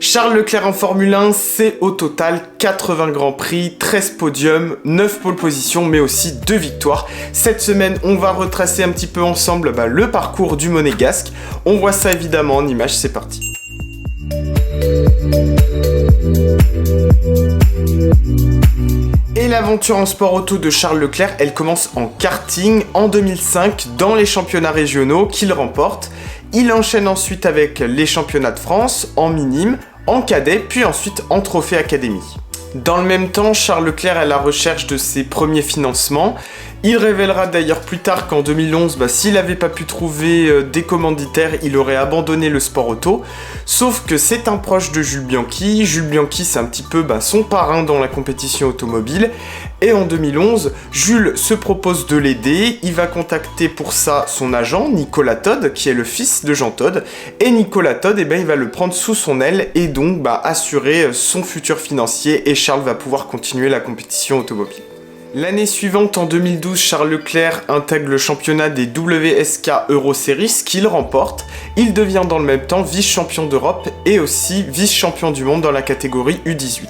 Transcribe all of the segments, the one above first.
Charles Leclerc en Formule 1, c'est au total 80 grands prix, 13 podiums, 9 pole positions, mais aussi 2 victoires. Cette semaine, on va retracer un petit peu ensemble le parcours du Monégasque. On voit ça évidemment en images, c'est parti. Et l'aventure en sport auto de Charles Leclerc, elle commence en karting en 2005 dans les championnats régionaux qu'il remporte. Il enchaîne ensuite avec les championnats de France en minime, en cadet, puis ensuite en trophée académie. Dans le même temps, Charles Leclerc est à la recherche de ses premiers financements. Il révélera d'ailleurs plus tard qu'en 2011, s'il n'avait pas pu trouver des commanditaires, il aurait abandonné le sport auto. Sauf que c'est un proche de Jules Bianchi. Jules Bianchi, c'est un petit peu son parrain dans la compétition automobile. Et en 2011, Jules se propose de l'aider. Il va contacter pour ça son agent, Nicolas Todt, qui est le fils de Jean Todt. Et Nicolas Todt, il va le prendre sous son aile et donc assurer son futur financier. Et Charles va pouvoir continuer la compétition automobile. L'année suivante, en 2012, Charles Leclerc intègre le championnat des WSK Euro Series qu'il remporte. Il devient dans le même temps vice-champion d'Europe et aussi vice-champion du monde dans la catégorie U18.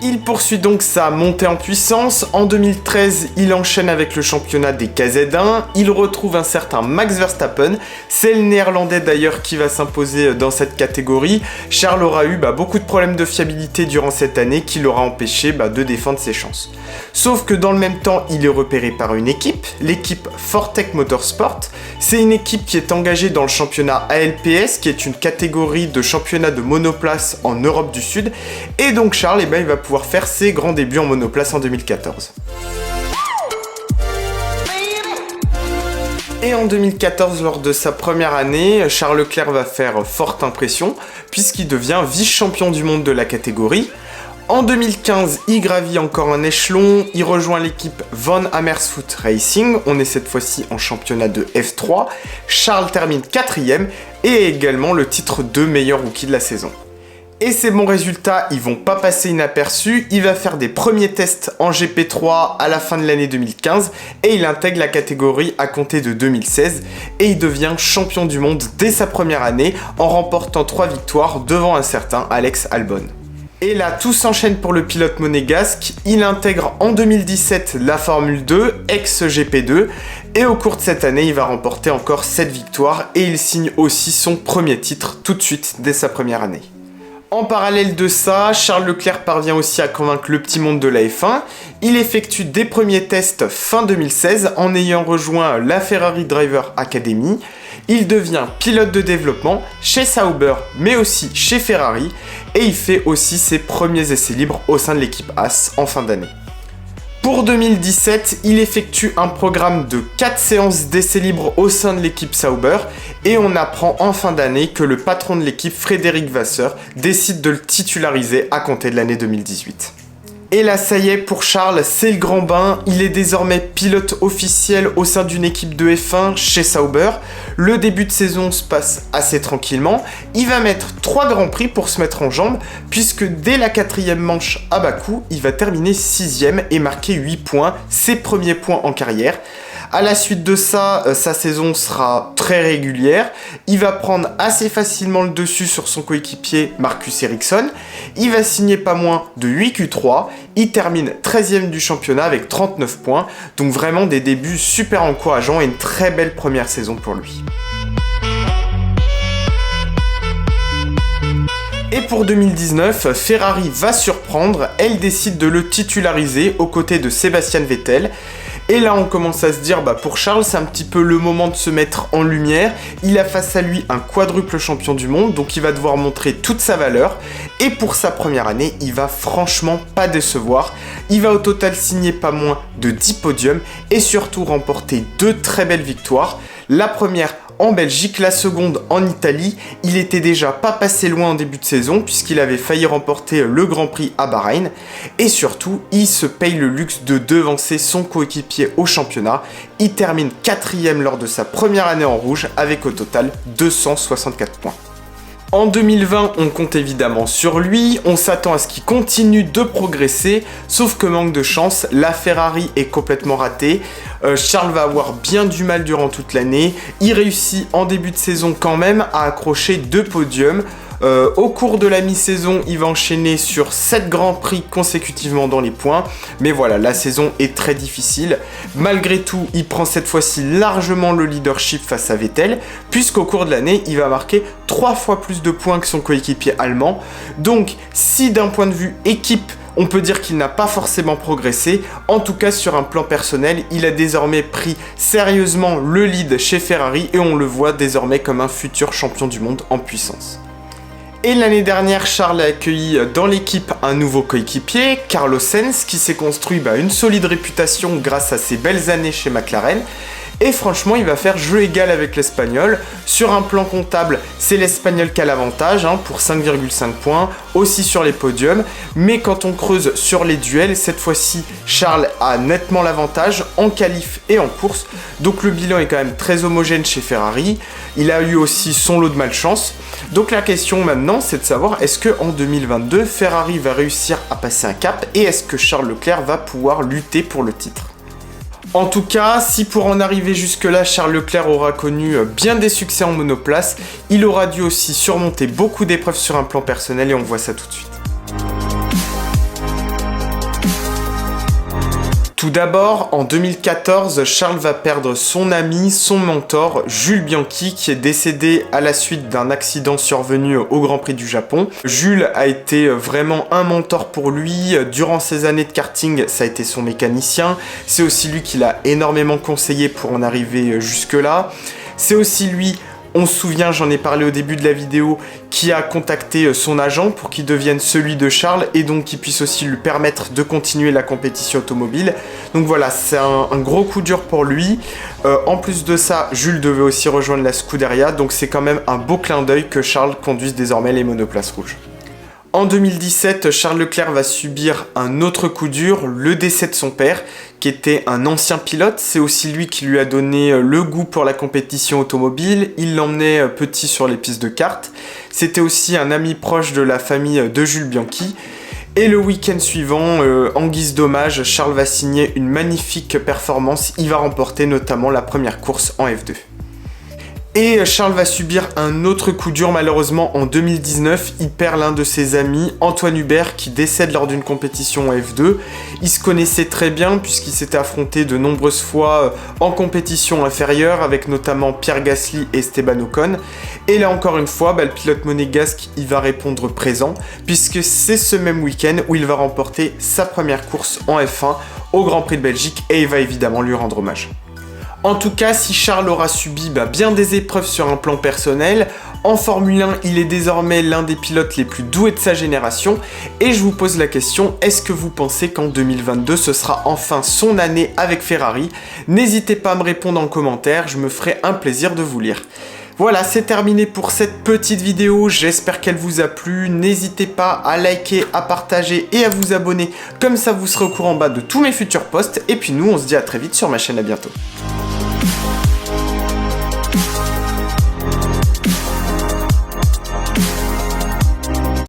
Il poursuit donc sa montée en puissance. En 2013, il enchaîne avec le championnat des KZ1. Il retrouve un certain Max Verstappen. C'est le néerlandais d'ailleurs qui va s'imposer dans cette catégorie. Charles aura eu beaucoup de problèmes de fiabilité durant cette année qui l'aura empêché de défendre ses chances. Sauf que dans le même temps, il est repéré par une équipe, l'équipe Fortec Motorsport. C'est une équipe qui est engagée dans le championnat ALPS, qui est une catégorie de championnat de monoplace en Europe du Sud. Et donc Charles, il va pouvoir faire ses grands débuts en monoplace en 2014. Et en 2014, lors de sa première année, Charles Leclerc va faire forte impression puisqu'il devient vice-champion du monde de la catégorie. En 2015, il gravit encore un échelon, il rejoint l'équipe Von Amersfoort Racing, on est cette fois-ci en championnat de F3. Charles termine 4ème et également le titre de meilleur rookie de la saison. Et ces bons résultats, ils vont pas passer inaperçus, il va faire des premiers tests en GP3 à la fin de l'année 2015 et il intègre la catégorie à compter de 2016 et il devient champion du monde dès sa première année en remportant 3 victoires devant un certain Alex Albon. Et là, tout s'enchaîne pour le pilote monégasque, il intègre en 2017 la Formule 2, ex-GP2, et au cours de cette année, il va remporter encore 7 victoires et il signe aussi son premier titre tout de suite dès sa première année. En parallèle de ça, Charles Leclerc parvient aussi à convaincre le petit monde de la F1. Il effectue des premiers tests fin 2016 en ayant rejoint la Ferrari Driver Academy. Il devient pilote de développement chez Sauber mais aussi chez Ferrari et il fait aussi ses premiers essais libres au sein de l'équipe Haas en fin d'année. Pour 2017, il effectue un programme de 4 séances d'essais libres au sein de l'équipe Sauber et on apprend en fin d'année que le patron de l'équipe, Frédéric Vasseur, décide de le titulariser à compter de l'année 2018. Et là, ça y est, pour Charles, c'est le grand bain. Il est désormais pilote officiel au sein d'une équipe de F1 chez Sauber. Le début de saison se passe assez tranquillement. Il va mettre 3 grands prix pour se mettre en jambes, puisque dès la 4ème manche à Bakou, il va terminer 6ème et marquer 8 points, ses premiers points en carrière. À la suite de ça, sa saison sera très régulière. Il va prendre assez facilement le dessus sur son coéquipier Marcus Ericsson. Il va signer pas moins de 8 Q3. Il termine 13ème du championnat avec 39 points. Donc vraiment des débuts super encourageants et une très belle première saison pour lui. Et pour 2019, Ferrari va surprendre. Elle décide de le titulariser aux côtés de Sébastien Vettel. Et là, on commence à se dire, pour Charles, c'est un petit peu le moment de se mettre en lumière. Il a face à lui un quadruple champion du monde, donc il va devoir montrer toute sa valeur. Et pour sa première année, il va franchement pas décevoir. Il va au total signer pas moins de 10 podiums et surtout remporter 2 très belles victoires. La première en Belgique, la seconde en Italie. Il était déjà pas passé loin en début de saison puisqu'il avait failli remporter le Grand Prix à Bahreïn. Et surtout, il se paye le luxe de devancer son coéquipier au championnat. Il termine 4ème lors de sa première année en rouge avec au total 264 points. En 2020, on compte évidemment sur lui, on s'attend à ce qu'il continue de progresser, sauf que manque de chance, la Ferrari est complètement ratée. Charles va avoir bien du mal durant toute l'année, il réussit en début de saison quand même à accrocher 2 podiums, Au cours de la mi-saison, il va enchaîner sur 7 grands prix consécutivement dans les points. Mais voilà, la saison est très difficile. Malgré tout, il prend cette fois-ci largement le leadership face à Vettel, puisqu'au cours de l'année, il va marquer 3 fois plus de points que son coéquipier allemand. Donc, si d'un point de vue équipe, on peut dire qu'il n'a pas forcément progressé, en tout cas sur un plan personnel, il a désormais pris sérieusement le lead chez Ferrari et on le voit désormais comme un futur champion du monde en puissance. Et l'année dernière, Charles a accueilli dans l'équipe un nouveau coéquipier, Carlos Sainz, qui s'est construit une solide réputation grâce à ses belles années chez McLaren. Et franchement, il va faire jeu égal avec l'Espagnol. Sur un plan comptable, c'est l'Espagnol qui a l'avantage pour 5,5 points, aussi sur les podiums. Mais quand on creuse sur les duels, cette fois-ci, Charles a nettement l'avantage en qualif et en course. Donc le bilan est quand même très homogène chez Ferrari. Il a eu aussi son lot de malchance. Donc la question maintenant, c'est de savoir est-ce qu'en 2022, Ferrari va réussir à passer un cap et est-ce que Charles Leclerc va pouvoir lutter pour le titre ? En tout cas, si pour en arriver jusque-là, Charles Leclerc aura connu bien des succès en monoplace, il aura dû aussi surmonter beaucoup d'épreuves sur un plan personnel et on voit ça tout de suite. Tout d'abord, en 2014, Charles va perdre son ami, son mentor, Jules Bianchi, qui est décédé à la suite d'un accident survenu au Grand Prix du Japon. Jules a été vraiment un mentor pour lui. Durant ses années de karting, ça a été son mécanicien. C'est aussi lui qui l'a énormément conseillé pour en arriver jusque-là. C'est aussi lui, on se souvient, j'en ai parlé au début de la vidéo, qui a contacté son agent pour qu'il devienne celui de Charles et donc qu'il puisse aussi lui permettre de continuer la compétition automobile. Donc voilà, c'est un gros coup dur pour lui. En plus de ça, Jules devait aussi rejoindre la Scuderia, donc c'est quand même un beau clin d'œil que Charles conduise désormais les monoplaces rouges. En 2017, Charles Leclerc va subir un autre coup dur, le décès de son père, qui était un ancien pilote. C'est aussi lui qui lui a donné le goût pour la compétition automobile. Il l'emmenait petit sur les pistes de kart. C'était aussi un ami proche de la famille de Jules Bianchi. Et le week-end suivant, en guise d'hommage, Charles va signer une magnifique performance. Il va remporter notamment la première course en F2. Et Charles va subir un autre coup dur malheureusement en 2019, il perd l'un de ses amis, Antoine Hubert, qui décède lors d'une compétition en F2. Ils se connaissaient très bien puisqu'ils s'étaient affrontés de nombreuses fois en compétition inférieure avec notamment Pierre Gasly et Esteban Ocon. Et là encore une fois, le pilote monégasque il va répondre présent puisque c'est ce même week-end où il va remporter sa première course en F1 au Grand Prix de Belgique et il va évidemment lui rendre hommage. En tout cas, si Charles aura subi bien des épreuves sur un plan personnel, en Formule 1, il est désormais l'un des pilotes les plus doués de sa génération. Et je vous pose la question, est-ce que vous pensez qu'en 2022, ce sera enfin son année avec Ferrari? N'hésitez pas à me répondre en commentaire, je me ferai un plaisir de vous lire. Voilà, c'est terminé pour cette petite vidéo, j'espère qu'elle vous a plu. N'hésitez pas à liker, à partager et à vous abonner, comme ça vous serez au courant de tous mes futurs posts. Et puis nous, on se dit à très vite sur ma chaîne, à bientôt.